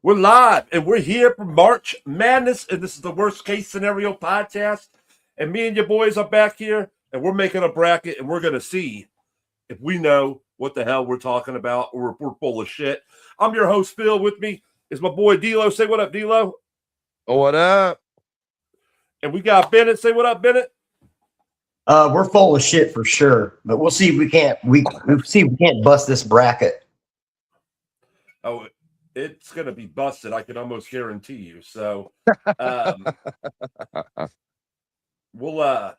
We're live and we're here for March Madness, and this is the worst case scenario podcast. And me and your boys are back here, and we're making a bracket, and we're going to see if we know what the hell we're talking about or if we're full of shit. I'm your host, Phil. With me is my boy, D'Lo. Say what up, D'Lo. What up? And we got Bennett. Say what up, Bennett. We're full of shit for sure, but we'll see if we can't. We'll see if we can't bust this bracket. Oh, it's going to be busted. I can almost guarantee you. So, we'll, all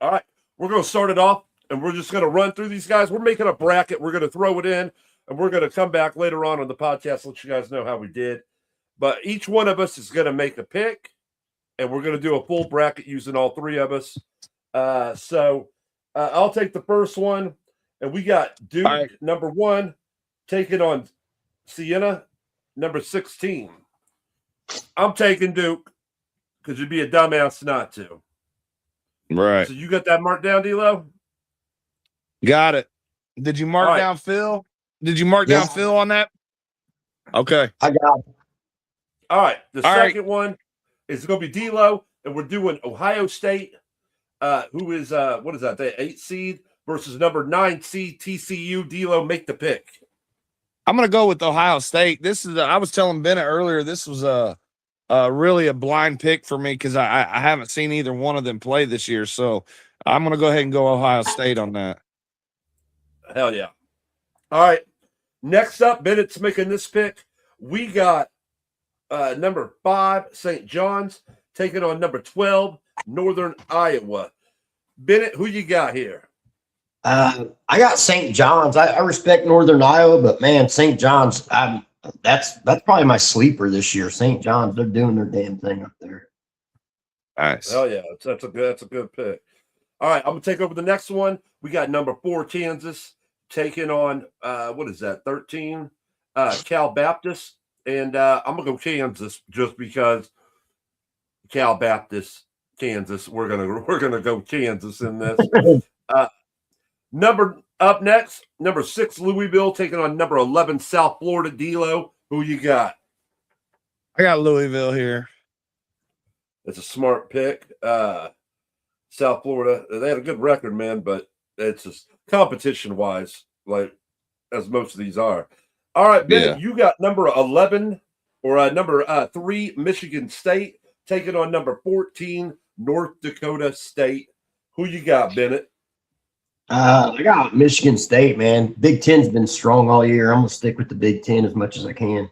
right, we're going to start it off and we're just going to run through these guys. We're making a bracket. We're going to throw it in and we're going to come back later on the podcast, let you guys know how we did. But each one of us is going to make a pick and we're going to do a full bracket using all three of us. So I'll take the first one and we got Duke, number 1, taking on Siena, number 16. I'm taking Duke because you'd be a dumbass not to. Right. So you got that marked down, D'Lo? Got it. Did you mark down Phil? Did you mark down Phil on that? Okay. I got it. All right. The second one is going to be D'Lo, and we're doing Ohio State, who is, what is that, the 8 seed versus number 9 seed TCU. D'Lo, make the pick. I'm going to go with Ohio State. This is, I was telling Bennett earlier, this was really a blind pick for me because I haven't seen either one of them play this year. So I'm going to go ahead and go Ohio State on that. Hell yeah. All right. Next up, Bennett's making this pick. We got number 5, St. John's, taking on number 12, Northern Iowa. Bennett, who you got here? I got St. John's. I respect Northern Iowa, but man, St. John's, that's probably my sleeper this year. St. John's, they're doing their damn thing up there. Nice. Oh yeah, that's a good pick. All right, I'm gonna take over the next one. We got number 4, Kansas, taking on what is that, 13, Cal Baptist, and I'm gonna go Kansas just because Cal Baptist, Kansas. We're gonna go Kansas in this. Up next, number 6, Louisville, taking on number 11, South Florida. D'Lo, who you got? I got Louisville here. It's a smart pick. South Florida, they had a good record, man, but it's just competition-wise, like as most of these are. All right, Bennett, you got number 11 or number 3, Michigan State, taking on number 14, North Dakota State. Who you got, Bennett? I got Michigan State, man. Big Ten's been strong all year. I'm gonna stick with the Big Ten as much as I can.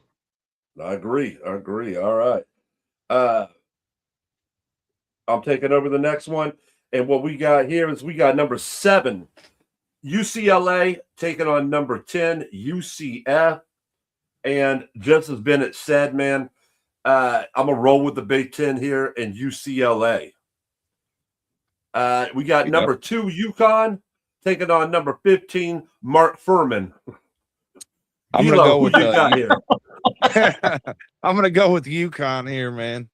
I agree. All right. I'm taking over the next one. And what we got here is we got number 7, UCLA, taking on number 10, UCF. And just as Bennett said, man, I'm going to roll with the Big Ten here and UCLA. We got number 2, UConn, taking on number 15, Mark Furman. I'm going to go with I'm going to go with UConn here, man.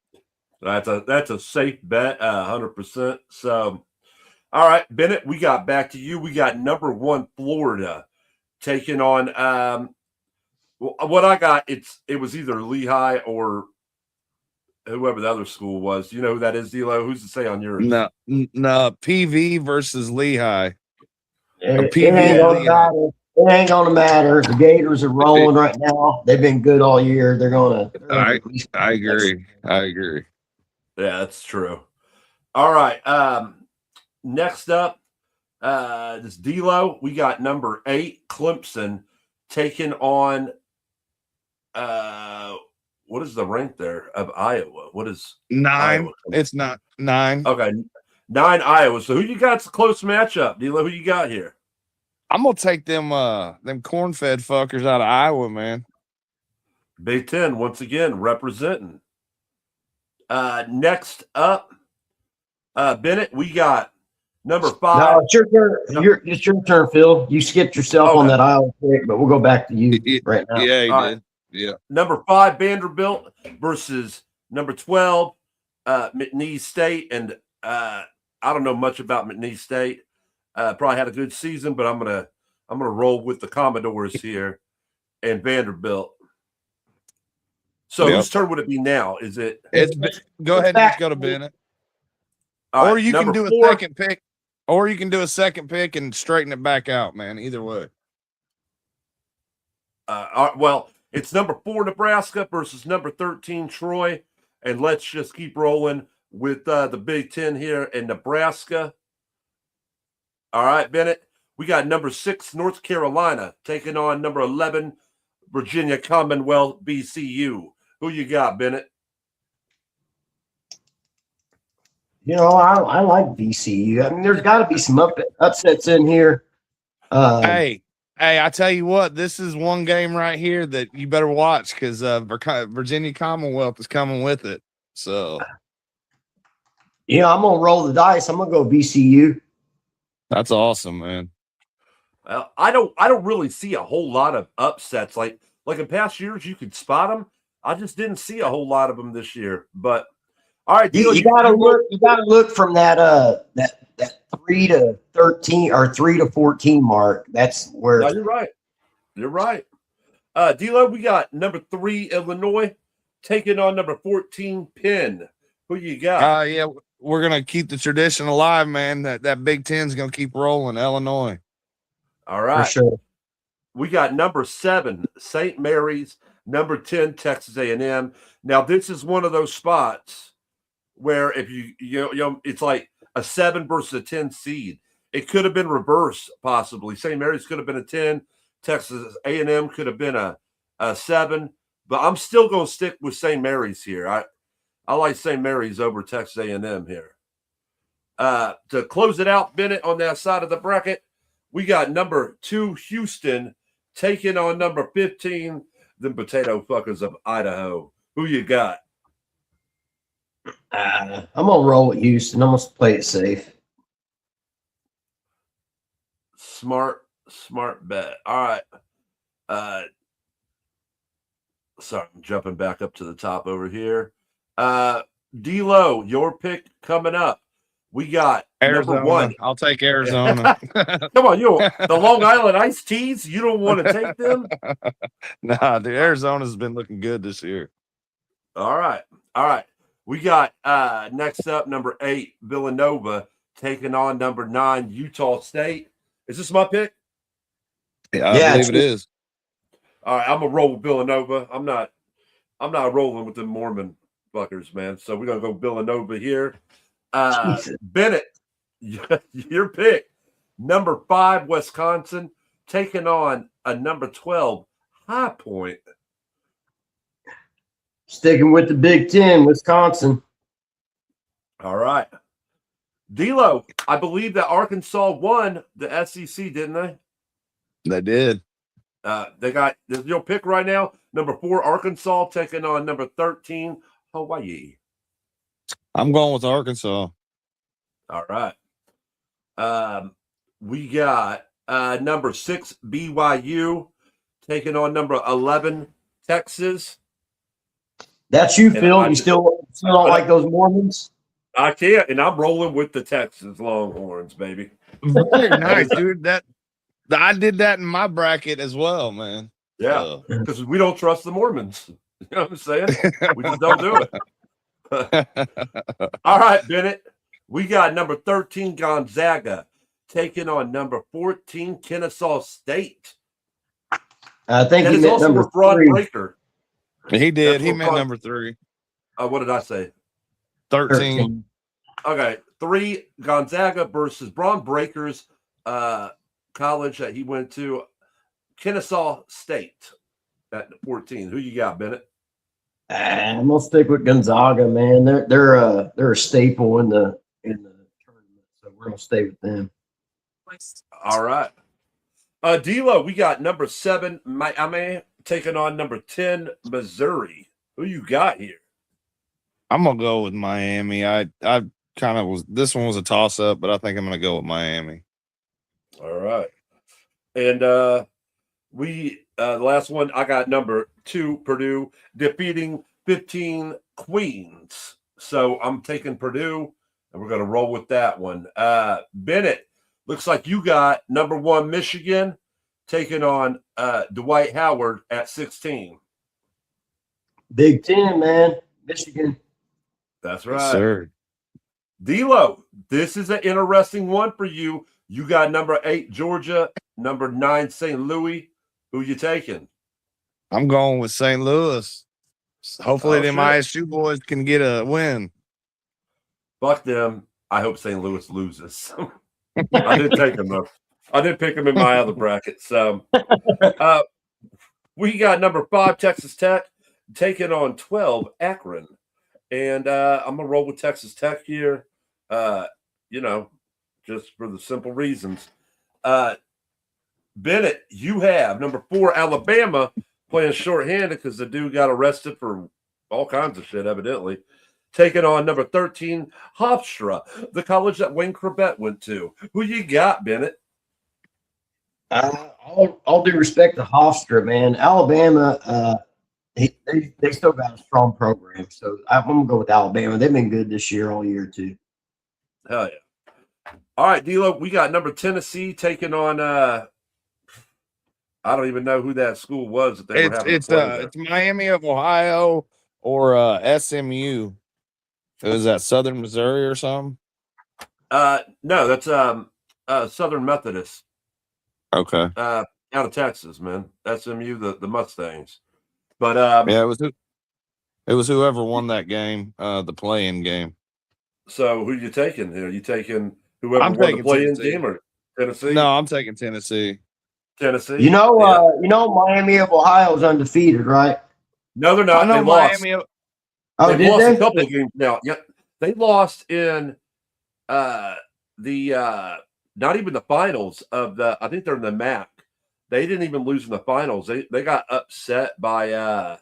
That's a safe bet, 100%. So, all right, Bennett, we got back to you. We got number 1, Florida, taking on what I got. It was either Lehigh or whoever the other school was. You know who that is, D'Lo? Who's to say on yours? No, PV versus Lehigh. It ain't gonna matter. The Gators are rolling right now. They've been good all year. They're gonna. I agree. Yeah, that's true. All right. Next up, this D'Lo. We got number 8, Clemson, taking on what is the rank there of Iowa? What is 9? Iowa? It's not 9. Okay, 9 Iowa. So who you got's a close matchup, D'Lo? Who you got here? I'm gonna take them corn-fed fuckers out of Iowa, man. Big Ten once again representing. Next up, Bennett, we got number 5. No, it's your turn. It's your turn, Phil. You skipped yourself on that Iowa pick, but we'll go back to you right now. Yeah, he All did. Right. Yeah. Number 5, Vanderbilt versus number 12, McNeese State. And I don't know much about McNeese State. Probably had a good season, but I'm gonna roll with the Commodores here and Vanderbilt. So Yep. whose turn would it be now? Is it? Go ahead and just go to Bennett. All Or right, you can number do a 4. second pick. Or you can do a second pick and straighten it back out, man. Either way. Well, it's number 4 Nebraska versus number 13 Troy, and let's just keep rolling with the Big Ten here in Nebraska. All right, Bennett. We got number 6 North Carolina taking on number 11 Virginia Commonwealth VCU. Who you got, Bennett? You know, I like VCU. I mean, there's got to be some upsets in here. Hey, I tell you what, this is one game right here that you better watch because Virginia Commonwealth is coming with it. So, yeah, I'm gonna roll the dice. I'm gonna go VCU. that's awesome, man. I don't really see a whole lot of upsets like in past years. You could spot them. I just didn't see a whole lot of them this year. But all right, You gotta look. You gotta look from that 3 to 13 or 3 to 14 mark. That's where. No, you're right. You're right. D-Lo, we got number 3 Illinois taking on number 14 Penn. Who you got? Yeah, we're gonna keep the tradition alive, man. That Big Ten's gonna keep rolling. Illinois. All right. For sure. We got number 7 St. Mary's, number 10 Texas A&M. Now this is one of those spots where if you know it's like a 7 versus a 10 seed. It could have been reversed possibly. St. Mary's could have been a 10. Texas A&M could have been a 7. But I'm still going to stick with St. Mary's here. I like St. Mary's over Texas A&M here. To close it out, Bennett, on that side of the bracket, we got number 2 Houston taking on number 15, the Potato Fuckers of Idaho. Who you got? I'm gonna roll with Houston. I'm gonna play it safe. Smart bet. All right. Sorry, I'm jumping back up to the top over here. D-Lo, your pick coming up. We got Arizona. number 1. I'll take Arizona. Come on, the Long Island Iced Teas. You don't want to take them? Nah, dude, Arizona's been looking good this year. All right. We got next up number 8 Villanova taking on number 9 Utah State. Is this my pick? Yeah, I believe it is. All right, I'm gonna roll with Villanova. I'm not rolling with the Mormon fuckers, man. So we're gonna go Villanova here. Bennett, your pick. Number 5 Wisconsin taking on a number 12 High Point. Sticking with the Big Ten, Wisconsin. All right. D-Lo, I believe that Arkansas won the SEC, didn't they? They did. They got your pick right now. Number 4 Arkansas taking on number 13 Hawaii. I'm going with Arkansas. All right. We got number 6 BYU taking on number 11 Texas. That's you, Phil. You still don't like those Mormons? I can't, and I'm rolling with the Texas Longhorns, baby. Very nice, dude. I did that in my bracket as well, man. Yeah, because we don't trust the Mormons. You know what I'm saying? We just don't do it. All right, Bennett. We got number 13 Gonzaga taking on number 14 Kennesaw State. I think that he is meant also number a fraud 3. breaker. He did. That's He what meant fraud- number 3. What did I say? 13. Okay, 3 Gonzaga versus Braun Breakers college that he went to, Kennesaw State at 14. Who you got, Bennett? I'm gonna stick with Gonzaga, man. They're a staple in the tournament, so we're gonna stay with them. All right. D-Lo, we got number 7 Miami taking on number 10 Missouri. Who you got here? I'm gonna go with Miami. I kind of was. This one was a toss up, but I think I'm gonna go with Miami. All right. And we the last one, I got number 2 Purdue defeating 15 Queens. So I'm taking Purdue, and we're gonna roll with that one. Bennett, looks like you got number 1 Michigan taking on Dwight Howard at 16. Big Ten, man. Michigan. That's Yes, right. sir. D'Lo, this is an interesting one for you. You got number 8 Georgia, number 9 St. Louis. Who you taking? I'm going with St. Louis. Hopefully, Oh, them shit. ISU boys can get a win. Fuck them. I hope St. Louis loses. I did take them though. I did pick them in my other bracket. So we got number 5 Texas Tech taking on 12 Akron. And I'm gonna roll with Texas Tech here. Just for the simple reasons. Bennett, you have number 4 Alabama playing shorthanded because the dude got arrested for all kinds of shit, evidently. Taking on number 13 Hofstra, the college that Wayne Corbett went to. Who you got, Bennett? All due respect to Hofstra, man. Alabama, they still got a strong program. So I'm going to go with Alabama. They've been good this year, all year, too. Hell yeah. All right, D'Lo, we got number Tennessee taking on I don't even know who that school was that they were having to play there. It's Miami of Ohio or SMU. Was that Southern Missouri or something? No, that's Southern Methodist. Okay. Out of Texas, man. SMU, the Mustangs. But Yeah, it was whoever won that game, the play-in game. So who you taking here? You taking whoever I'm won the taking play-in Tennessee. game or Tennessee? No, I'm taking Tennessee. Tennessee. You know, Miami of Ohio is undefeated, right? No, they're not. I know They lost. Miami. Oh, They've did lost they? a couple of games now. Yep. They lost in the not even the finals of the. I think they're in the MAC. They didn't even lose in the finals. They got upset by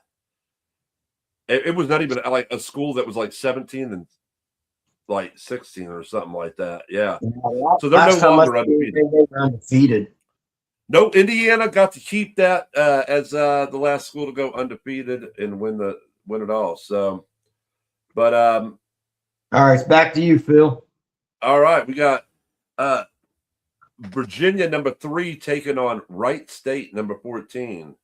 it was not even like a school that was like 17 and like 16 or something like that. Yeah. So they're no longer undefeated. They were undefeated. No, Indiana got to keep that as the last school to go undefeated and win it all. So, but All right, it's back to you, Phil. all right, we got Virginia number 3 taking on Wright State number 14.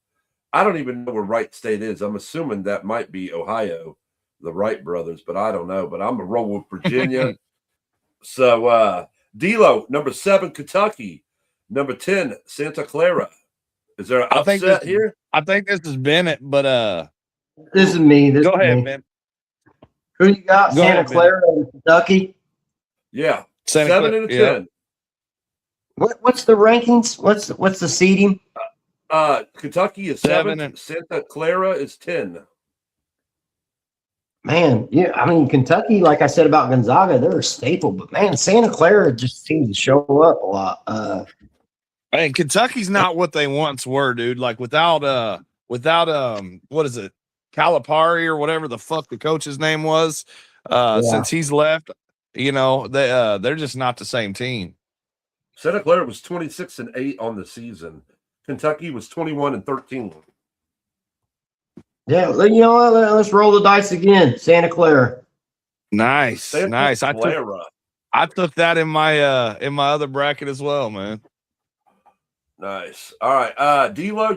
I don't even know where Wright State is. I'm assuming that might be Ohio, the Wright brothers, but I don't know. But I'm gonna roll with Virginia. So D'Lo number 7 Kentucky, number 10 Santa Clara. Is there an upset here? I think this is Bennett, but This is me. go ahead, Ben. Who you got? Go Santa ahead, Clara and Kentucky. Yeah, Santa 7 Clara, and a yeah. 10. What's the rankings? What's the seeding? Kentucky is 7 7, Santa Clara is 10. Man, yeah, I mean Kentucky, like I said about Gonzaga, they're a staple, but man, Santa Clara just seems to show up a lot. Hey, Kentucky's not what they once were, dude. Like without what is it, Calipari or whatever the fuck the coach's name was, since he's left, they're just not the same team. Santa Clara was 26 and 8 on the season. Kentucky was 21 and 13. Yeah, you know what? Let's roll the dice again. Santa Clara. Nice, Santa nice. Clara. I took that in my other bracket as well, man. Nice. All right. D'Lo,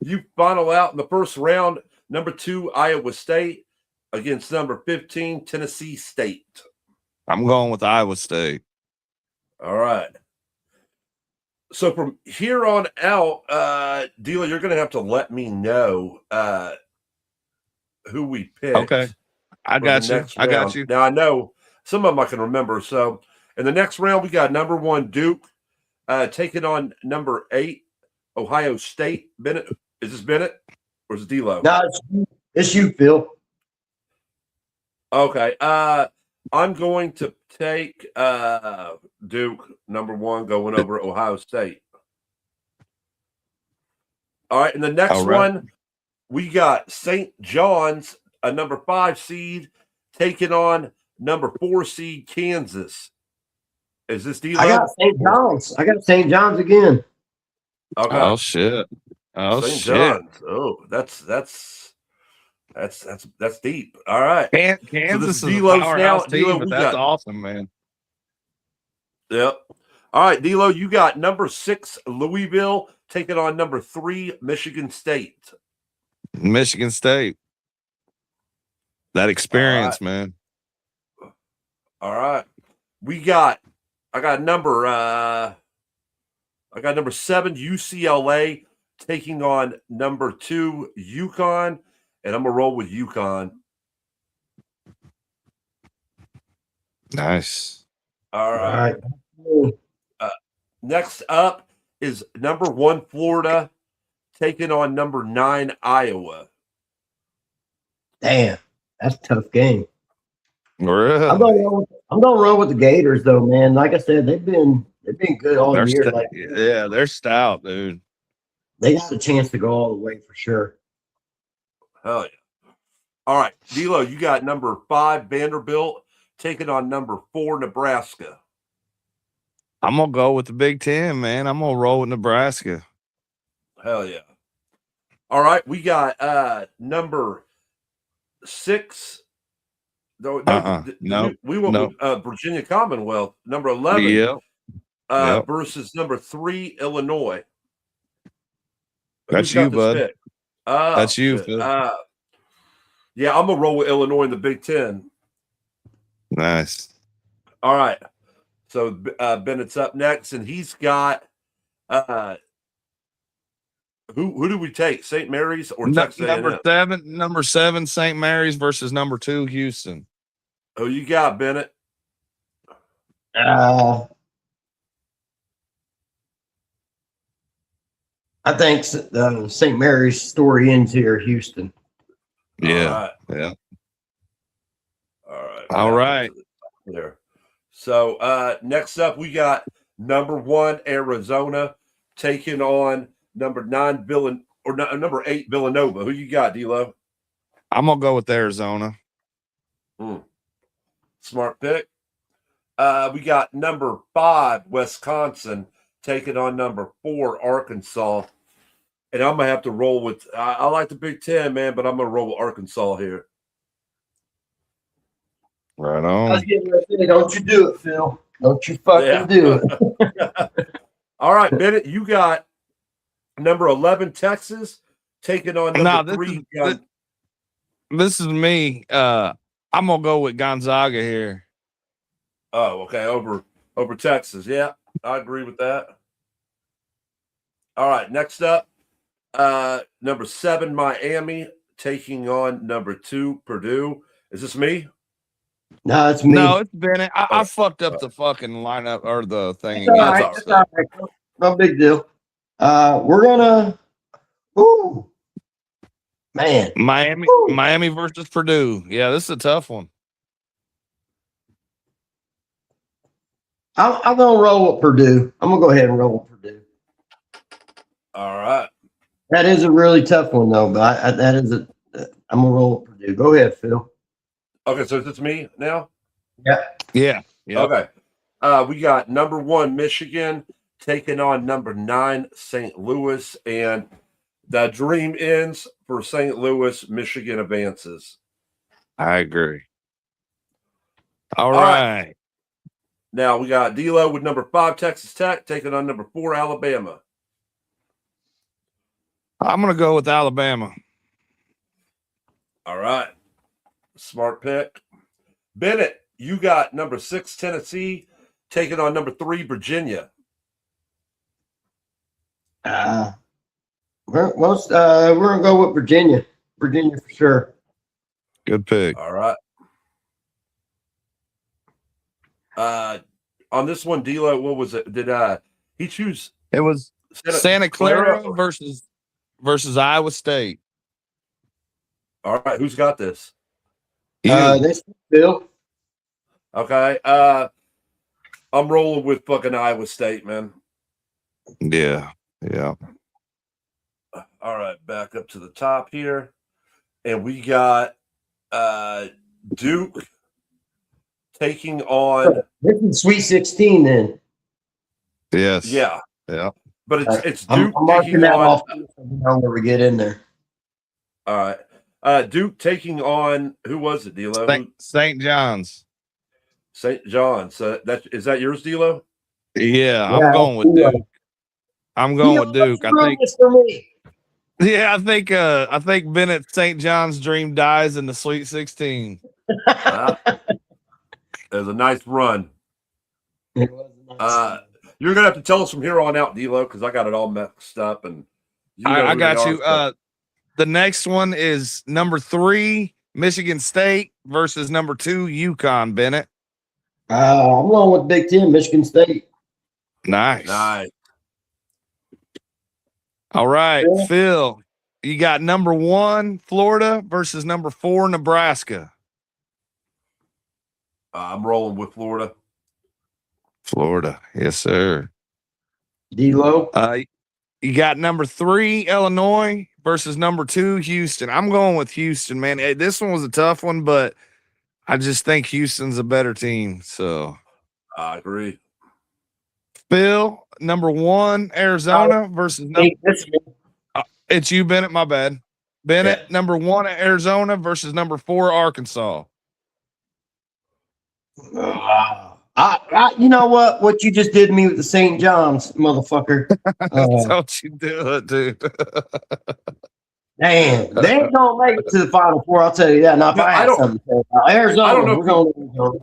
you final out in the first round. Number 2, Iowa State against number 15, Tennessee State. I'm going with Iowa State. All right. So from here on out, D'Lo, you're going to have to let me know who we picked. Okay. I got you. Now, I know some of them I can remember. So in the next round, we got number 1, Duke, taking on number 8, Ohio State. Bennett, is this Bennett or is it D'Lo? No, it's you, Phil. Okay. I'm going to take Duke, number 1, going over Ohio State. All right. In the next one, we got St. John's, a number 5 seed, taking on number 4 seed Kansas. Is this D'Lo? I got St. John's. I got St. John's again. Okay. Oh shit. Oh St. shit. John's. Oh, that's deep. All right. Kansas So is a D'Lo's powerhouse D'Lo, team, but that's awesome, man. Yep. All right, D'Lo, you got number 6 Louisville taking on number 3 Michigan State. Michigan State. That experience, man. All right. I got number 7 UCLA taking on number 2 UConn, and I'm gonna roll with UConn. Nice. All All right. right. Next up is number 1 Florida taking on number 9 Iowa. Damn, that's a tough game. Really? I'm gonna run with the Gators though, man. Like I said, they've been good all They're year. stout. Like Yeah, they're stout, dude. they got a chance to go all the way for sure. Hell yeah. All right, D'Lo, you got number 5 Vanderbilt taking on number 4 Nebraska. I'm gonna go with the Big Ten, man. I'm gonna roll with Nebraska. Hell yeah. All right, we got number 6. No, we went with Virginia Commonwealth, number 11. Yep. Versus number 3 Illinois. That's you, bud. That's you, Phil. Yeah, I'm gonna roll with Illinois in the Big Ten. Nice. All right. So Bennett's up next, and he's got who do we take? St. Mary's or Texas A&M? Number 7, St. Mary's versus number 2, Houston. Who you got, Bennett? I think St. Mary's story ends here, Houston. Yeah. All right. Yeah. All right. There. So next up, we got number 1 Arizona taking on number 9 number 8 Villanova. Who you got, D'Lo? I'm gonna go with Arizona. Smart pick. We got number 5 Wisconsin taking on number 4 Arkansas. And I'm gonna have to roll with I like the Big Ten, man, but I'm gonna roll with Arkansas here. Right on. Don't you do it, Phil. Don't you fucking do it. All right, Bennett, you got number 11 Texas taking on number 3. This is me. I'm gonna go with Gonzaga here. Oh, okay. Over Texas. Yeah, I agree with that. All right, next up, number 7 Miami taking on number 2 Purdue. Is this me? No, it's me. No, it's Bennett. I fucked up the fucking lineup or the thing. It's all right. It's all right. No big deal. We're gonna. Ooh, man. Miami versus Purdue. Yeah, this is a tough one. I'm gonna roll with Purdue. I'm gonna go ahead and roll with Purdue. All right. That is a really tough one though, but I'm gonna roll with Purdue. Go ahead, Phil. Okay, so it's me now? Yeah. Okay. We got number 1 Michigan taking on number 9 St. Louis, and the dream ends for St. Louis. Michigan advances. I agree. All right. Now we got D'Lo with number 5 Texas Tech taking on number 4 Alabama. I'm gonna go with Alabama. All right. Smart pick. Bennett, you got number 6 Tennessee taking on number 3 Virginia. We're gonna go with Virginia. Virginia for sure. Good pick. All right. On this one, D'Lo, what was it? Did he choose? It was Santa Clara versus Iowa State. All right, who's got this? This Bill. Okay. I'm rolling with fucking Iowa State, man. Yeah. All right, back up to the top here. And we got Duke taking on. This is Sweet 16 then. Yes. Yeah. But it's Duke I'm marking taking that on. off where we get in there. All right. Duke taking on, who was it, D'Lo? St. John's. St. John's. Is that yours, D'Lo? Yeah, I'm going with Duke. I'm going with Duke. I think for me. Yeah, I think Bennett St. John's dream dies in the Sweet 16. It was a nice run. It was a nice You're gonna have to tell us from here on out, D'Lo, because I got it all mixed up, and you know I who they got are, you. so- The next one is number 3, Michigan State versus number 2, UConn, Bennett. I'm going with Big Ten, Michigan State. Nice. Nice. All right, Yeah. Phil, you got number 1, Florida versus number 4, Nebraska. I'm rolling with Florida. Florida. Yes, sir. D-Lo. You got number 3, Illinois versus number 2, Houston. I'm going with Houston, man. This one was a tough one, but I just think Houston's a better team. So, I agree. Phil, number 1, Arizona versus number. It's you, Bennett. My bad. Bennett, Yeah. number 1 at Arizona versus number 4, Arkansas. You know what? What you just did to me with the St. John's, motherfucker. Don't you do it, dude. Damn, they ain't gonna make it to the Final Four. I'll tell you that. Now, if No, I I had don't- something to say about Arizona, I don't know we're if going to Arizona.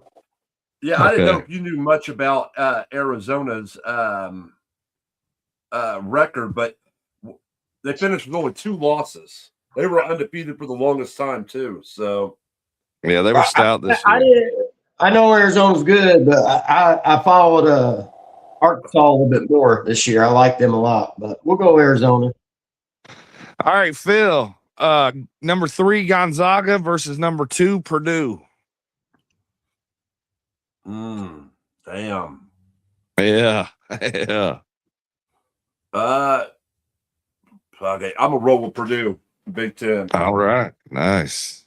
Yeah, I didn't know Okay. if you knew much about Arizona's record, but they finished with only 2 losses. They were undefeated for the longest time too. So Yeah, they were stout this I year. didn't. I know Arizona's good, but I followed Arkansas a little bit more this year. I like them a lot, but we'll go Arizona. All right, Phil. Number 3, Gonzaga versus number 2, Purdue. damn. Yeah. Yeah. Okay, I'm a roll with Purdue, Big Ten. All right. Nice.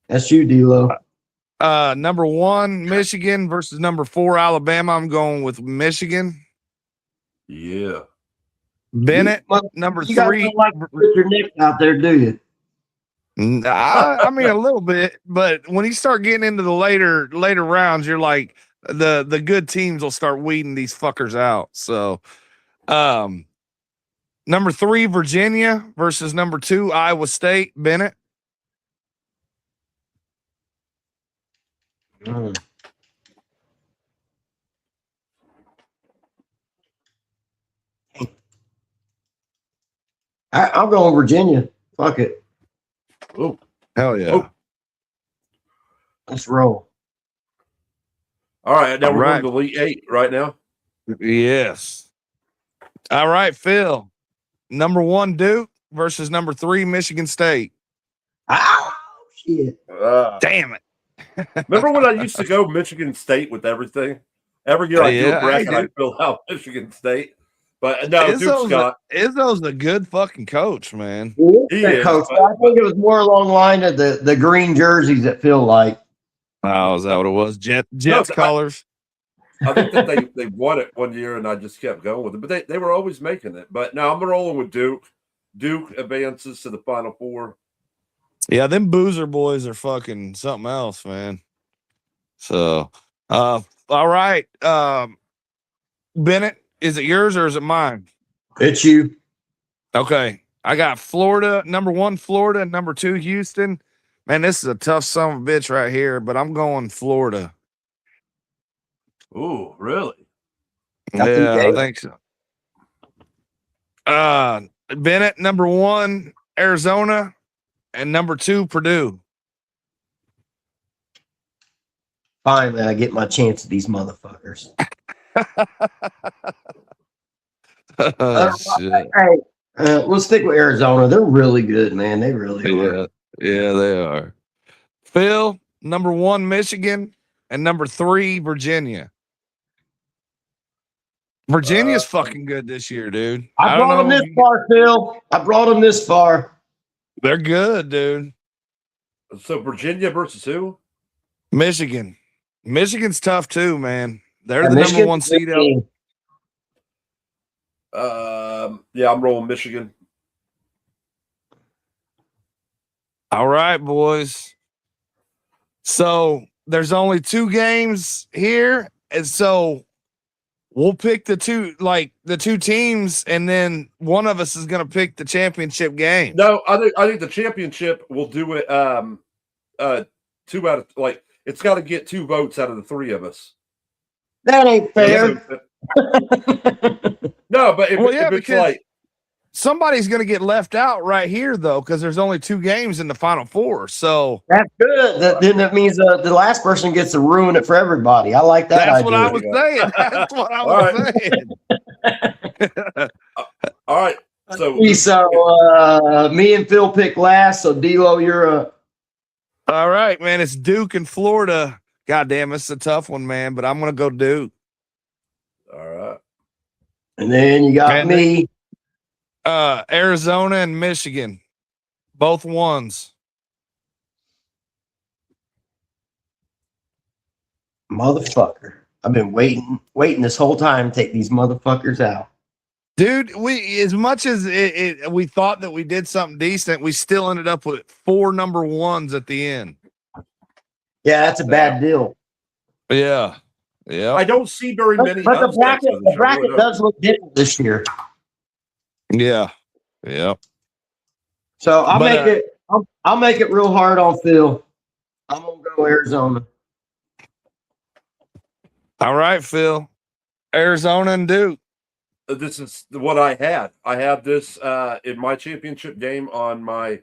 That's you, D-Lo. Number 1, Michigan versus number 4, Alabama. I'm going with Michigan. Yeah. Bennett, You number guys 3. don't like to put your neck out there, do you? I mean a little bit, but when you start getting into the later rounds, you're like the good teams will start weeding these fuckers out. So, number 3, Virginia versus number 2, Iowa State. Bennett. I'm going Virginia. Fuck it. Oh, Hell yeah. Oh. Let's roll. all right. Now All we're right. going to Elite 8 right now. Yes. All right, Phil. Number 1, Duke versus number 3, Michigan State. Oh, shit. Damn it. Remember when I used to go Michigan State with everything? Every year I do Yeah, a bracket, hey, I dude. fill out Michigan State. But no, Duke's got. Izzo's a good fucking coach, man. He That is, coach, but- I think it was more along the line of the green jerseys that feel like. Oh, is that what it was? Jets No, colors. I think that they won it one year, and I just kept going with it. But they were always making it. But now I'm rolling with Duke. Duke advances to the Final Four. Yeah, them Boozer boys are fucking something else, man. So, all right. Bennett, is it yours or is it mine? It's you. Okay. I got Florida, number 1, Florida, number 2, Houston. Man, this is a tough son of a bitch right here, but I'm going Florida. Ooh, really? Yeah, I Gale. think so. Bennett, number 1, Arizona, and number 2, Purdue. Finally, I get my chance at these motherfuckers. Oh, shit. Hey, let's stick with Arizona. They're really good, man. They really are. Yeah, they are. Phil, number 1, Michigan, and number 3, Virginia. Virginia's fucking good this year, dude. I don't brought them know. this far, Phil. I brought them this far. They're good, dude. So Virginia versus who? Michigan. Michigan's tough too, man. They're Yeah, the Michigan's number 1 a good seed out. team. Yeah, I'm rolling Michigan. All right, boys. So there's only 2 games here. And so we'll pick the two teams, and then one of us is going to pick the championship game. No, I think the championship will do it. 2 out of it's got to get 2 votes out of the 3 of us. That ain't fair. No, but if it's because like somebody's going to get left out right here, though, because there's only 2 games in the Final Four. So That's good. Then that means the last person gets to ruin it for everybody. I like that. that's idea. what I was saying. That's what I was saying. all right. So me and Phil pick last. So D'Lo, you're up. All right, man. It's Duke and Florida. God damn, it's a tough one, man. But I'm going to go Duke. all right. And then you got And me. Arizona and Michigan, both ones. Motherfucker. I've been waiting this whole time to take these motherfuckers out. Dude, we as much as we thought that we did something decent, we still ended up with 4 number 1s at the end. Yeah, that's a bad deal. Yeah. Yeah. I don't see very many. But the upsets bracket, of the show. bracket does look different this year. Yeah. Yeah. So I'll But, make it real hard on Phil. I'm gonna go Arizona. All right, Phil. Arizona and Duke. This is what I had. I had this in my championship game on my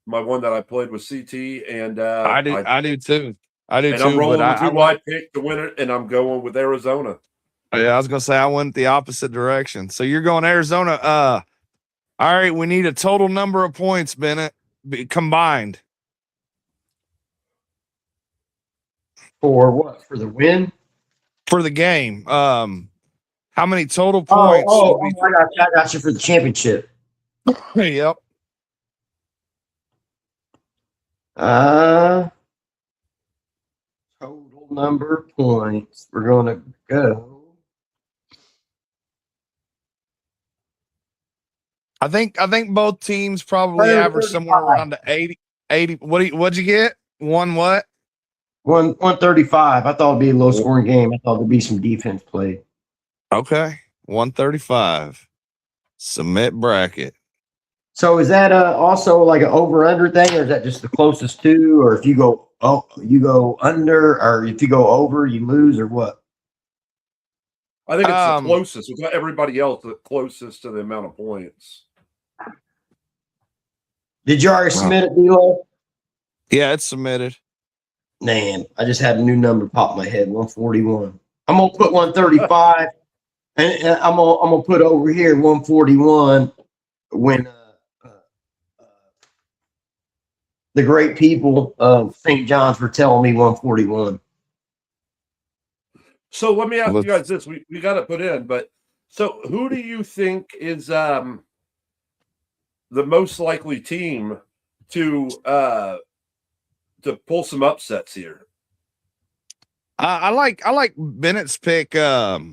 one that I played with CT, and I do too. I do and too. I'm rolling but with who I picked to win it, and I'm going with Arizona. Yeah, I was gonna say I went the opposite direction. So you're going Arizona. All right, we need a total number of points, Bennett, combined. For what? For the win? For the game. How many total points? I got you for the championship. Yep. Total number of points. We're gonna go. I think both teams probably average somewhere around the 80. What'd you get? One what? 135. I thought it'd be a low scoring game. I thought there'd be some defense played. Okay. 135. Submit bracket. So is that also like an over under thing, or is that just the closest to? Or if you go you go under, or if you go over, you lose, or what? I think it's the closest. We've got everybody else the closest to the amount of points. Did you already submit it, D'Lo? Yeah, it's submitted. Man, I just had a new number pop in my head, 141. I'm gonna put 135, and I'm gonna put over here 141 when the great people of St. John's were telling me 141. So let me ask you guys this: we got to put in, but so who do you think is the most likely team to pull some upsets here? I like Bennett's pick of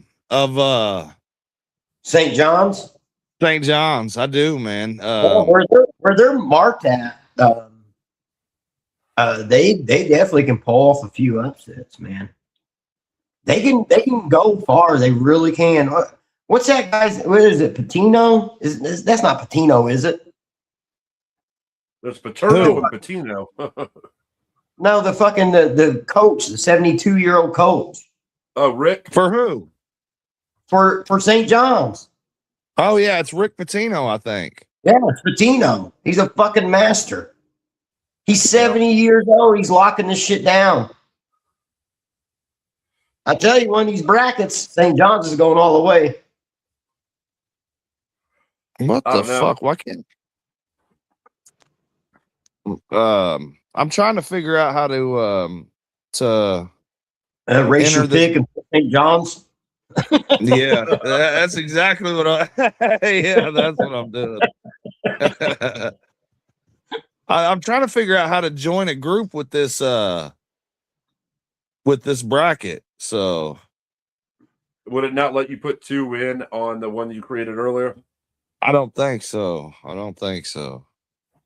St. John's. St. John's. I do, man. Where they're marked at, they definitely can pull off a few upsets, man. They can go far. They really can. What's that guy's? What is it? Patino? That's not Patino, is it? There's Paterno and Patino. No, the coach, the 72-year-old coach. Oh, Rick. For who? For St. John's. Oh yeah, it's Rick Pitino, I think. Yeah, it's Patino. He's a fucking master. He's 70 years old. He's locking this shit down. I tell you, one of these brackets, St. John's is going all the way. What the fuck? Why can't? I'm trying to figure out how to Race your pick and St. John's. Yeah, that's exactly what yeah, that's what I'm doing. I'm trying to figure out how to join a group with this bracket. So would it not let you put 2 in on the one you created earlier? I don't think so.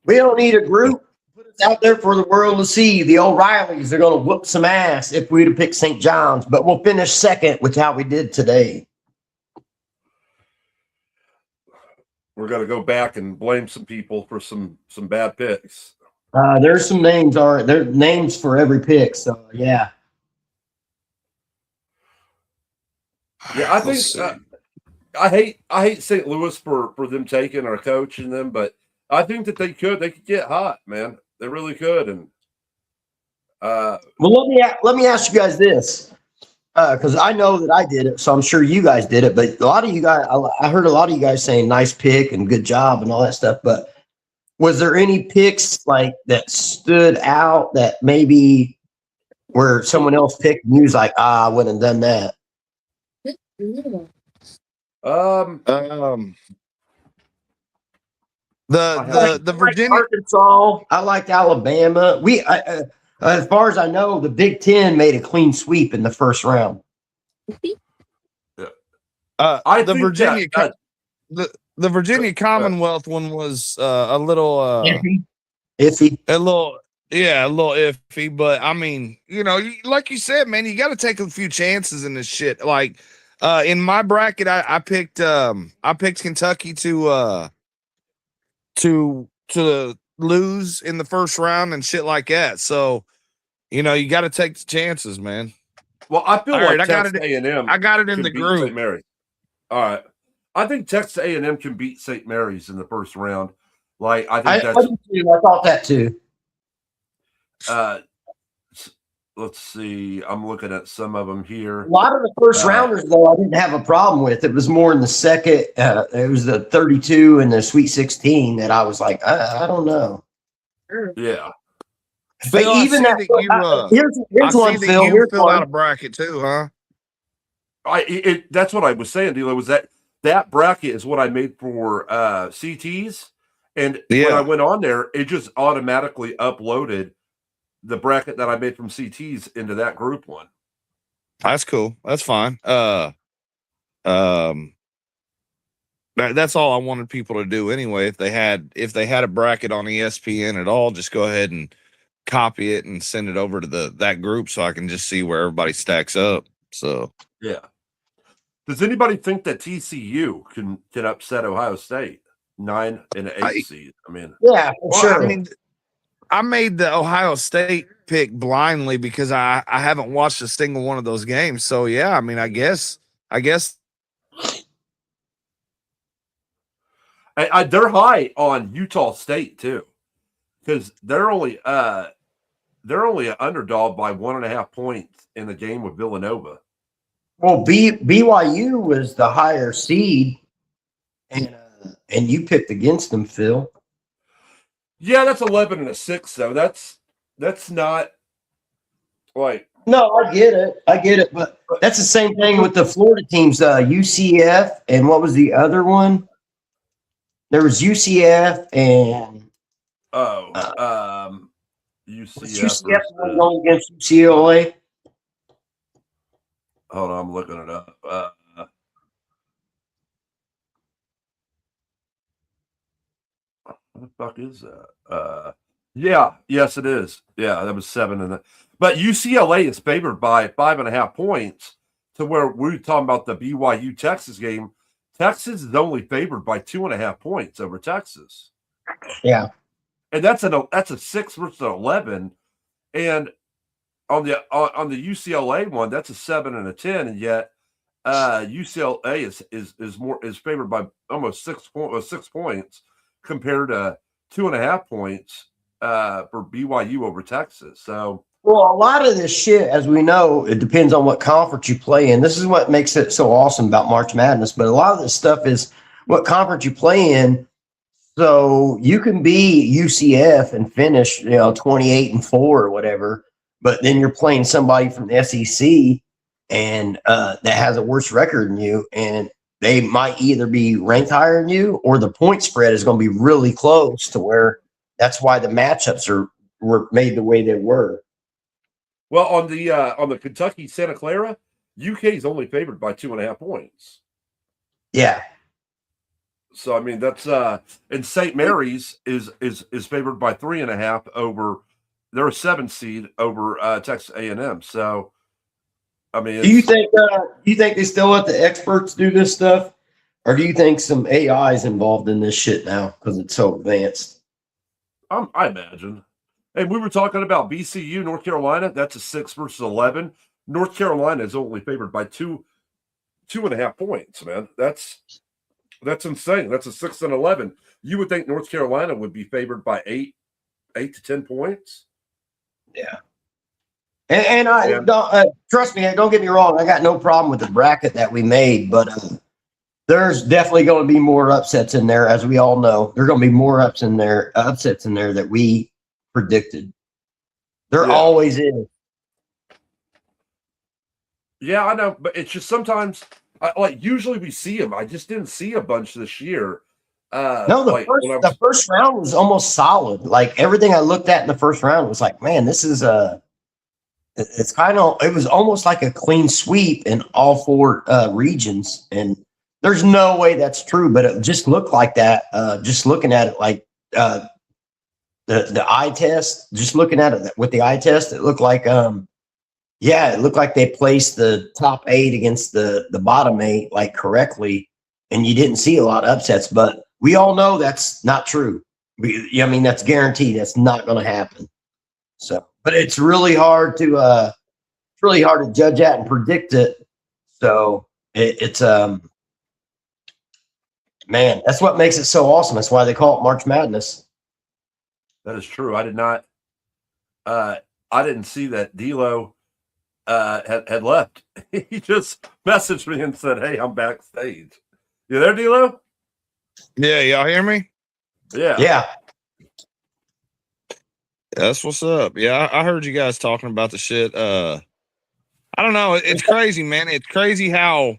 We don't need a group. Put us out there for the world to see. The O'Reillys are going to whoop some ass if we'd have picked St. John's, but we'll finish second with how we did today. we're gonna go back and blame some people for some bad picks. There's some names there names for every pick. So yeah. Yeah, I Let's think see. I hate St. Louis for them taking our coach and them, but I think that they could get hot, man. They really could. And Well, let me ask you guys this, because I know that I did it, so I'm sure you guys did it. But a lot of you guys, I heard a lot of you guys saying nice pick and good job and all that stuff. But was there any picks like that stood out that maybe where someone else picked and you was like, I wouldn't have done that? um, The Virginia. Arkansas. I liked Alabama. As far as I know, the Big Ten made a clean sweep in the first round. I the think Virginia that, the Virginia Commonwealth one was a little Iffy. a little iffy, but I mean, like you said, man, you got to take a few chances in this shit. Like in my bracket, I picked Kentucky to lose in the first round and shit like that. So, you got to take the chances, man. well, I feel All like right, I got Texas it. A&M. I got it in can the beat group. St. Mary's. All right, I think Texas A&M can beat St. Mary's in the first round. Like I think that's. I thought that too. Let's see. I'm looking at some of them here. A lot of the first rounders, though, I didn't have a problem with. It was more in the second. It was the 32 and the Sweet 16 that I was like, I don't know. Yeah. Phil, Even I see that here's one, Phil. You filled out a bracket too, huh? That's what I was saying, D'Lo, was that bracket is what I made for CTs, and when I went on there, it just automatically uploaded the bracket that I made from CTs into that group one. That's cool. That's fine. That's all I wanted people to do anyway. If they had a bracket on ESPN at all, just go ahead and copy it and send it over to that group so I can just see where everybody stacks up. So yeah. Does anybody think that TCU can upset Ohio State 9 and 8 seed? I mean, yeah, sure. I mean, I made the Ohio State pick blindly because I haven't watched a single one of those games. So yeah, I mean, I guess they're high on Utah State too, because they're only an underdog by 1.5 points in the game with Villanova. Well, BYU was the higher seed, and you picked against them, Phil. Yeah, that's 11 and a 6, though. That's not like. No, I get it, but that's the same thing with the Florida teams, UCF, and what was the other one? There was UCF and UCF going against UCLA. Hold on, I'm looking it up. What the fuck is that? Yes, it is. Yeah, that was 7 and but UCLA is favored by 5.5 points to where we're talking about the BYU Texas game. Texas is only favored by 2.5 points over Texas. Yeah, and that's a 6 versus 11, and on the UCLA one, that's a 7 and a 10, and yet UCLA is favored by almost 6 points compared to 2.5 points for BYU over Texas. So, well, a lot of this shit, as we know, it depends on what conference you play in. This is what makes it so awesome about March Madness. But a lot of this stuff is what conference you play in. So you can be UCF and finish, 28-4 or whatever, but then you're playing somebody from the SEC and that has a worse record than you, and they might either be ranked higher than you or the point spread is going to be really close to where that's why the matchups were made the way they were. Well, on the Kentucky Santa Clara, UK is only favored by 2.5 points. Yeah. So I mean that's and St. Mary's is favored by 3.5 over. They're a 7 seed over Texas A&M. So I mean, do you think they still let the experts do this stuff? Or do you think some AI is involved in this shit now because it's so advanced? I imagine. Hey, we were talking about BCU, North Carolina. That's a 6 versus 11. North Carolina is only favored by 2.5 points, man. That's insane. That's a 6 and 11. You would think North Carolina would be favored by 8 to 10 points. Yeah. And I don't trust me. Don't get me wrong. I got no problem with the bracket that we made, but there's definitely going to be more upsets in there, as we all know. There are going to be more upsets in there that we predicted. There always is. Yeah, I know, but it's just sometimes, usually we see them. I just didn't see a bunch this year. No, the first round was almost solid. Like everything I looked at in the first round was like, man, this is it was almost like a clean sweep in all 4 regions. And there's no way that's true, but it just looked like that. Just looking at it, like the eye test, just looking at it with the eye test, it looked like, it looked like they placed the top 8 against the bottom 8, like correctly. And you didn't see a lot of upsets, but we all know that's not true. I mean, that's guaranteed. That's not going to happen. So, but it's really hard to judge that and predict it. So it's man, that's what makes it so awesome. That's why they call it March Madness. That is true. I didn't see that D'Lo had left. He just messaged me and said, "Hey, I'm backstage." You there, D'Lo? Yeah, y'all hear me? Yeah. That's what's up. Yeah, I heard you guys talking about the shit. I don't know. It's crazy, man. It's crazy how,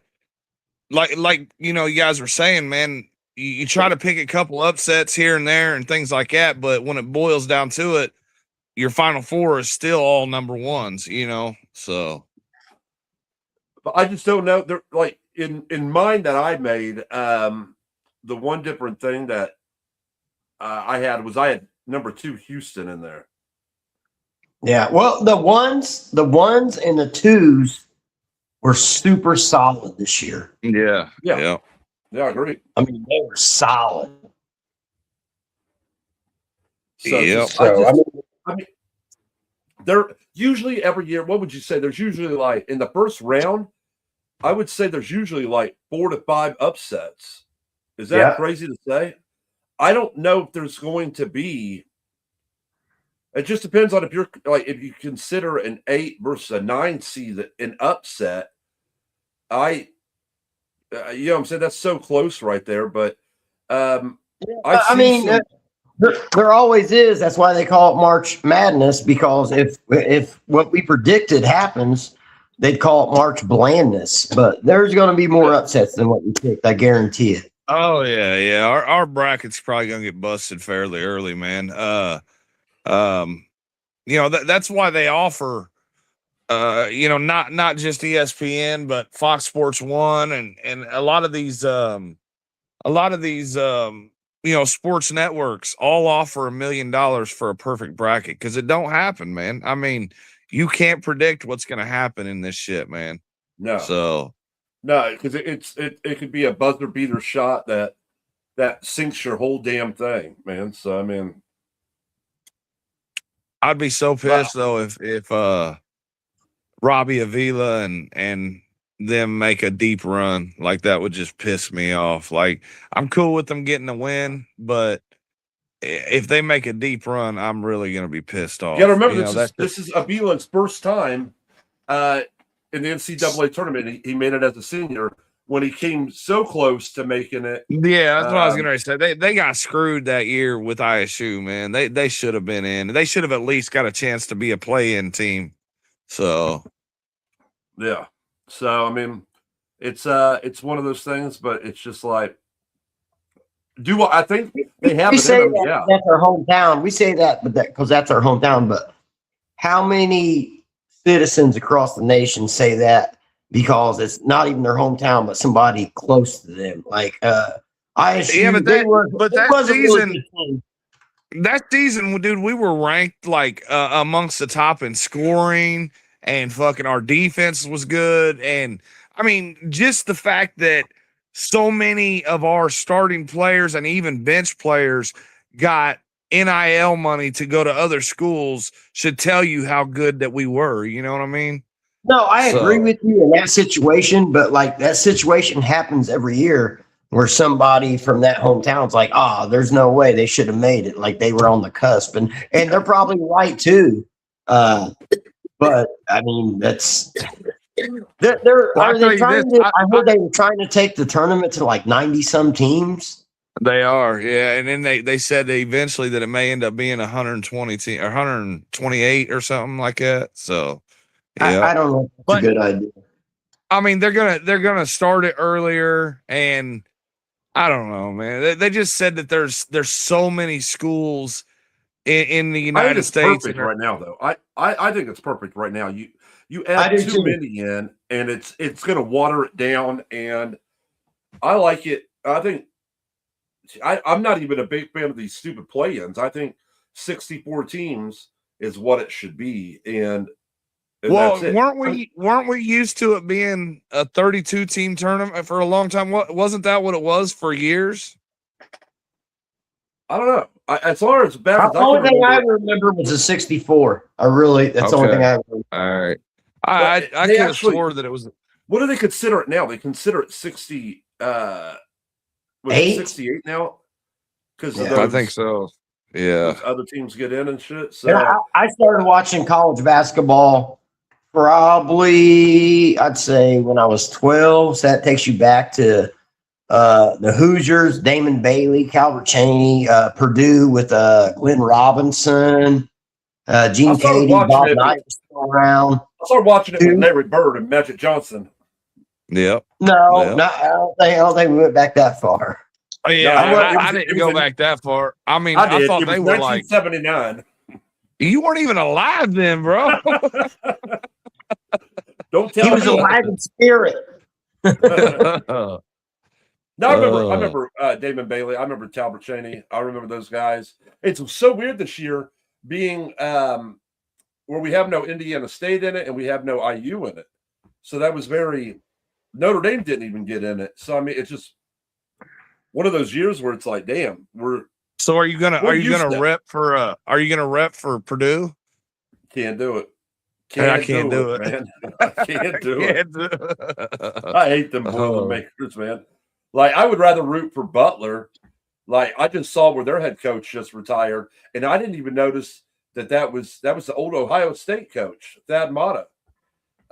like you know, you guys were saying, man, you try to pick a couple upsets here and there and things like that, but when it boils down to it, your Final Four is still all number ones, you know. So, but I just don't know. They're like in mine that I made. The one different thing that I had number 2 Houston in there. Yeah. Well, the ones and the 2s were super solid this year. Yeah. Yeah, I agree. I mean, they were solid. So, yep. I mean, they're usually every year. What would you say? There's usually like in the first round, I would say there's usually like 4 to 5 upsets. Is that crazy to say? I don't know if there's going to be. It just depends on if you consider an 8 versus a 9 seed an upset. You know what I'm saying, that's so close right there. But there always is. That's why they call it March Madness, because if what we predicted happens, they'd call it March Blandness. But there's going to be more upsets than what we picked. I guarantee it. Oh yeah. Our bracket's probably gonna get busted fairly early, man. You know, that's why they offer you know, not just ESPN, but Fox Sports 1 and a lot of these you know, sports networks all offer $1 million for a perfect bracket, because it don't happen, man. I mean, you can't predict what's gonna happen in this shit, man. No. So no, because it could be a buzzer beater shot that sinks your whole damn thing, man. So I mean, I'd be so pissed though if Robbie Avila and them make a deep run. Like, that would just piss me off. Like, I'm cool with them getting a win, but if they make a deep run, I'm really gonna be pissed off. You gotta remember, this is Avila's first time in the NCAA tournament. He made it as a senior when he came so close to making it. Yeah, that's what I was gonna say. They got screwed that year with ISU, man. They should have been in. They should have at least got a chance to be a play-in team. So yeah. So I mean, it's one of those things, but it's just like, I think they have That's our hometown. We say that, but because that's our hometown. But how many citizens across the nation say that because it's not even their hometown, but somebody close to them? Like ISU. Yeah, that that season, dude, we were ranked like amongst the top in scoring, and fucking our defense was good. And I mean, just the fact that so many of our starting players and even bench players got NIL money to go to other schools should tell you how good that we were. You know what I mean? No, I agree So- with you in that situation, but like that situation happens every year where somebody from that hometown's like, there's no way they should have made it. Like they were on the cusp, and they're probably right too. But I mean, that's they're Well, I'll are tell they you trying this, to? I heard they were trying to take the tournament to like 90 some teams. They are, yeah. And then they said that eventually that it may end up being 120 or 128 or something like that. So yeah. I don't know if that's But- a good idea. I mean, they're gonna start it earlier, and I don't know, man. They just said that there's so many schools in the I think United it's States. perfect and right now, though. I think it's perfect right now. You I add do too too. many in, and it's going to water it down. And I like it. I think I'm not even a big fan of these stupid play-ins. I think 64 teams is what it should be, and well, that's it. weren't we used to it being a 32 team tournament for a long time? Wasn't that what it was for years? I don't know. As far as bad as The I only can thing I remember, remember was a 64. That's the only Okay. thing I remember. All right. But I they could have actually- swore that it was. what do they consider it now? They consider it 60. Was it 8? 68 now? Because Yeah. I think so. Yeah. other teams get in and shit. So And I started watching college basketball probably, I'd say, when I was 12. So that takes you back to the Hoosiers, Damon Bailey, Calvert Chaney, Purdue with Glenn Robinson, Gene I started Cady, watching Bob it. Knight was still around. I started watching it with Dude. Larry Bird and Magic Johnson. Yep. No, Yeah. no, I don't think we went back that far. Oh, yeah. No, it I was- didn't it go was a- back that far. I mean, I did. thought It they was were like, 1979. you weren't even alive then, bro. Don't tell He was me. alive in spirit. No, I Oh. remember Damon Bailey. I remember Talbot Cheney. I remember those guys. It's so weird this year being where we have no Indiana State in it and we have no IU in it. So that was very Notre Dame didn't even get in it. So I mean, it's just one of those years where it's like, damn, So are you gonna used to- rep for Purdue? can't do it. I can't do it. man. I can't do it. Can't do it. I hate them Oh. Boilermakers, man. Like, I would rather root for Butler. Like, I just saw where their head coach just retired, and I didn't even notice that was the old Ohio State coach, Thad Matta.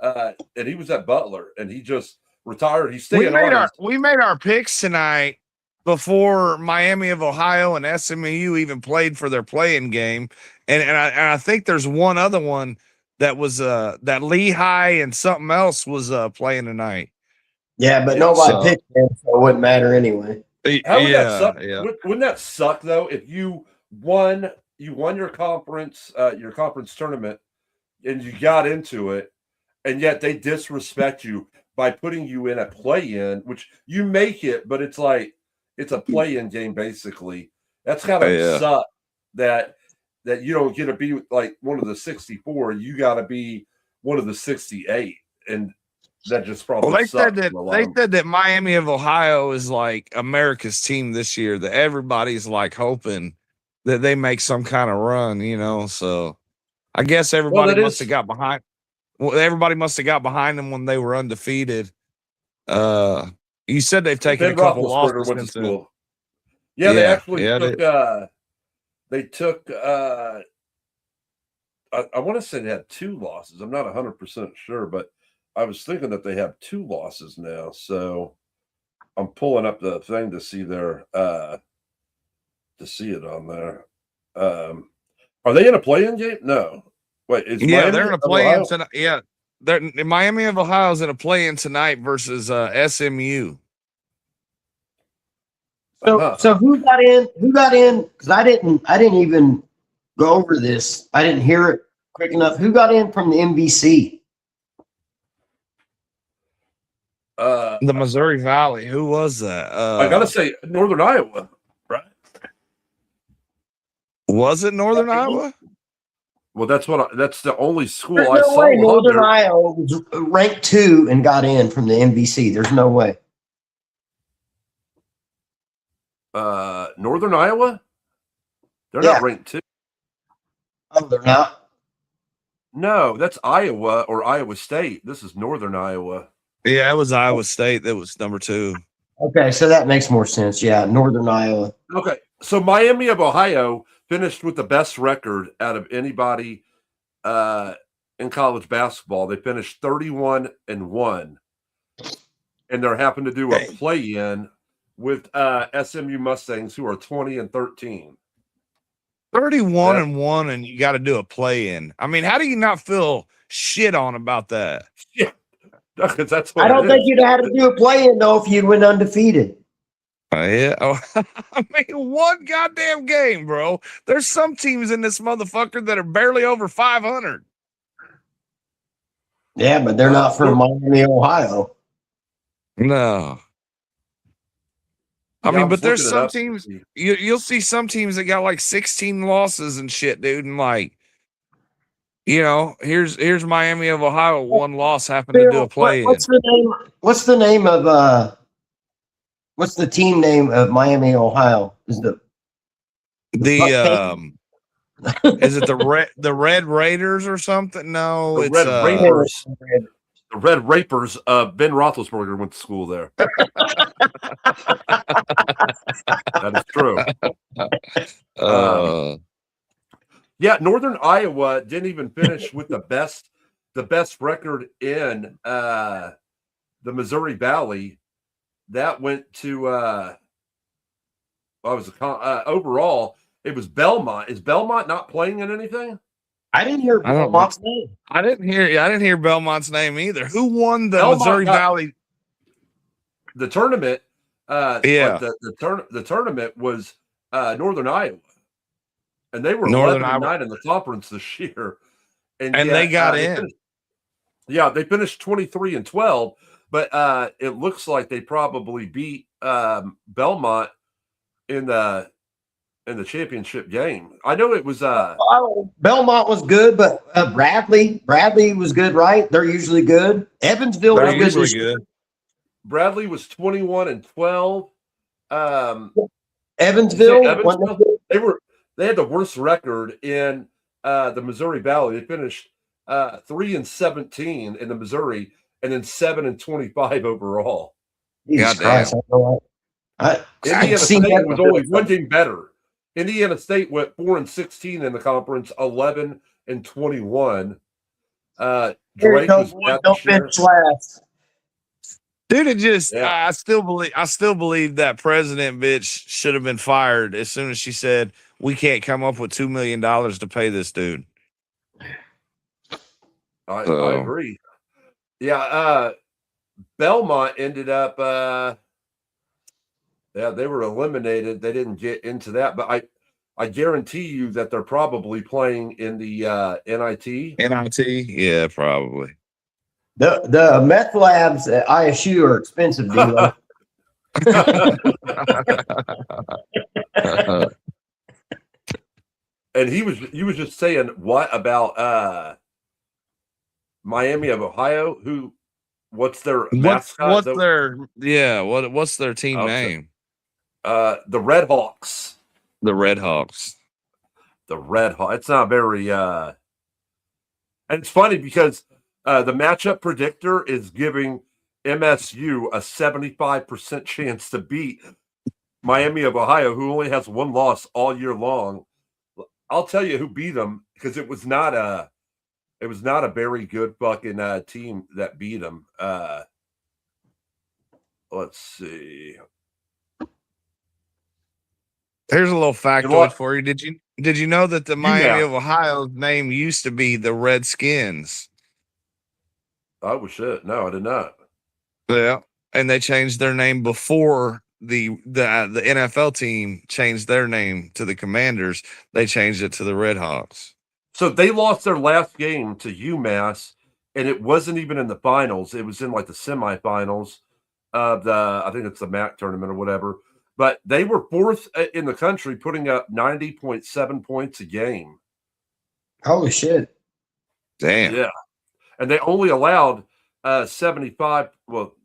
And he was at Butler, and he just retired. He's staying on. We made our picks tonight before Miami of Ohio and SMU even played for their playing game, and I think there's one other one that was that Lehigh and something else was playing tonight. Yeah, but Yeah, nobody so- picked him, so it wouldn't matter anyway. How would that suck? Yeah. Wouldn't that suck though? If you won your conference tournament, and you got into it, and yet they disrespect you by putting you in a play-in, which you make it, but it's like it's a play-in game basically. That's kind of Yeah. suck that you don't get to be like one of the 64. You got to be one of the 68, and that just probably Well, they sucks said for a lot of them. that Miami of Ohio is like America's team this year. That everybody's like hoping that they make some kind of run, you know. So I guess everybody that must is- have got behind. Well, everybody must have got behind them when they were undefeated. You said they've taken Ben a couple Roethlisberger losses went to since then. school. Yeah, they Yeah, actually yeah, took. They took. I want to say they had 2 losses. I'm not 100% sure, but I was thinking that they have 2 losses now. So I'm pulling up the thing to see their to see it on there. Are they in a play-in game? No. Wait, is Yeah, Miami they're in a of play-in Ohio? tonight. Yeah, they're Miami of Ohio's in a play-in tonight versus SMU. So, Uh-huh. so who got in? Who got in? Because I didn't even go over this. I didn't hear it quick enough. Who got in from the MVC? The Missouri Valley. Who was that? I gotta say, Northern Iowa, right? Was it Northern Iowa? Well, that's the only school There's I no saw. way on Northern there. Iowa was ranked 2 and got in from the MVC. There's no way. Northern Iowa. They're Yeah. not ranked 2. Oh, they're not. No, that's Iowa or Iowa State. This is Northern Iowa. Yeah, it was Iowa State that was number 2. Okay, so that makes more sense. Yeah, Northern Iowa. Okay, so Miami of Ohio finished with the best record out of anybody in college basketball. They finished 31-1, and they're having to do a play-in with SMU Mustangs, who are 20-13. 31-1, and you got to do a play-in. I mean, how do you not feel shit on about that? Yeah, because that's what I don't think you'd have had to do a play-in though if you'd went undefeated. Yeah. Oh, I mean, one goddamn game, bro. There's some teams in this motherfucker that are barely over 500. Yeah, but they're not from Miami, Ohio. No. I Yeah, mean, I'm but there's looking it some up. teams you'll see some teams that got like 16 losses and shit, dude. And like, you know, here's Miami of Ohio, 1 loss, happened to do a play in. What's the name? What's the name of what's the team name of Miami, Ohio? Is Is it the Red Raiders or something? No, The it's Red Rapers. The Red Rapers. Ben Roethlisberger went to school there. That is true. Yeah, Northern Iowa didn't even finish with the best record in the Missouri Valley. That went to overall it was Belmont. Is Belmont not playing in anything? I didn't hear Belmont's name. I didn't hear Belmont's name either. Who won the Belmont Missouri Valley? The tournament. Yeah. The tournament was Northern Iowa, and they were Northern 11-9 in the conference this year, and they got in. They finished 23-12, but it looks like they probably beat Belmont in the championship game. I know it was Belmont was good, but Bradley was good, right? They're usually good. Evansville was usually good. Bradley was 21-12. Evansville, they had the worst record in the Missouri Valley. They finished 3-17 in the Missouri, and then 7-25 overall. Jesus Christ! Indiana State was only one game better. Indiana State went 4-16 in the conference, 11-21. Drake was don't finish last. Dude, I still believe that president bitch should have been fired as soon as she said we can't come up with $2 million to pay this dude. I agree. Yeah, Belmont ended up they were eliminated. They didn't get into that, but I guarantee you that they're probably playing in the NIT. NIT? Yeah, probably. The meth labs at ISU are expensive, dude. And he was just saying what about Miami of Ohio? What's their mascot? What's their team name? The Red Hawks. The Red Hawks. The Red Hawks. It's not very and it's funny because the matchup predictor is giving MSU a 75% chance to beat Miami of Ohio, who only has 1 loss all year long. I'll tell you who beat them, because it was not a very good fucking team that beat them. Let's see. Here's a little factoid for you. Did you know that the Miami of Ohio name used to be the Redskins? Oh shit! No, I did not. Yeah, and they changed their name before the NFL team changed their name to the Commanders. They changed it to the Red Hawks. So they lost their last game to UMass, and it wasn't even in the finals. It was in like the semifinals of I think it's the MAC tournament or whatever. But they were 4th in the country, putting up 90.7 points a game. Holy shit! Damn. Yeah, and they only allowed 75. Well,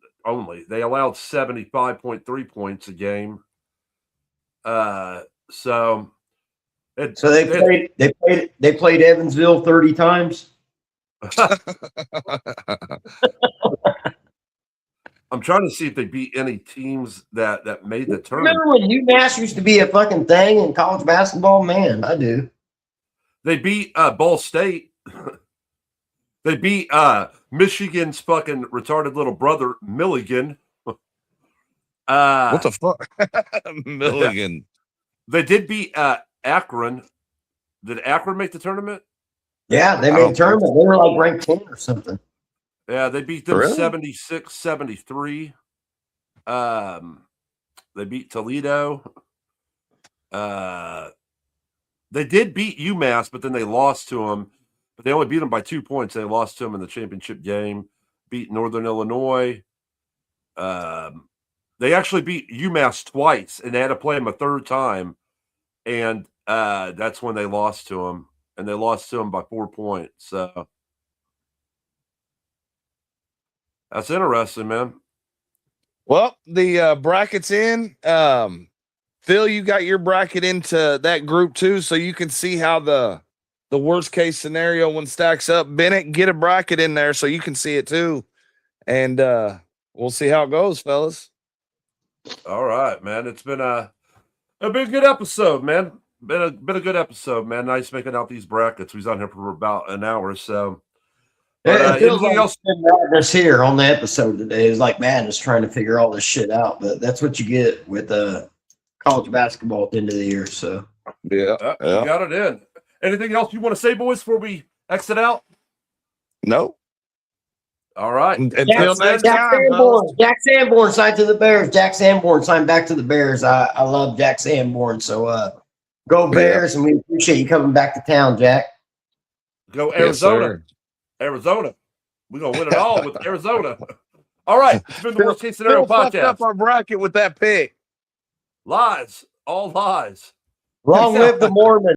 they allowed 75.3 points a game. So they played Evansville 30 times. I'm trying to see if they beat any teams that made the tournament. Remember when UMass used to be a fucking thing in college basketball? Man, I do. They beat Ball State. They beat Michigan's fucking retarded little brother, Milligan. What the fuck? Milligan. They did beat Akron. Did Akron make the tournament? Yeah, they made a tournament. They were like ranked 10 or something. Yeah, they beat them Really? 76-73. They beat Toledo. They did beat UMass, but then they lost to them. But they only beat them by 2 points. They lost to them in the championship game. Beat Northern Illinois. They actually beat UMass twice, and they had to play them a third time. And that's when they lost to them. And they lost to them by 4 points. So that's interesting, man. Well, the bracket's in. Phil, you got your bracket into that group too, so you can see how the worst case scenario one stacks up. Bennett, get a bracket in there so you can see it too. And we'll see how it goes, fellas. All right, man. It's been a good episode, man. Been a good episode, man. Nice making out these brackets. We was on here for about an hour or so. But, It feels anything like else? madness here on the episode today. It's like madness trying to figure all this shit out, but that's what you get with college basketball at the end of the year. So Yeah. You got it in. Anything else you want to say, boys, before we exit out? No. All right. Until next Jack time, fellas. Sanborn signed to the Bears. Jack Sanborn signed back to the Bears. I love Jack Sanborn. So go Bears, and we appreciate you coming back to town, Jack. Go Yes, Arizona. sir. Arizona. We're going to win it all with Arizona. All right. It's been the Worst Case Scenario Phil fucked podcast. up our bracket with that pick. Lies. All lies. Long live the Mormon.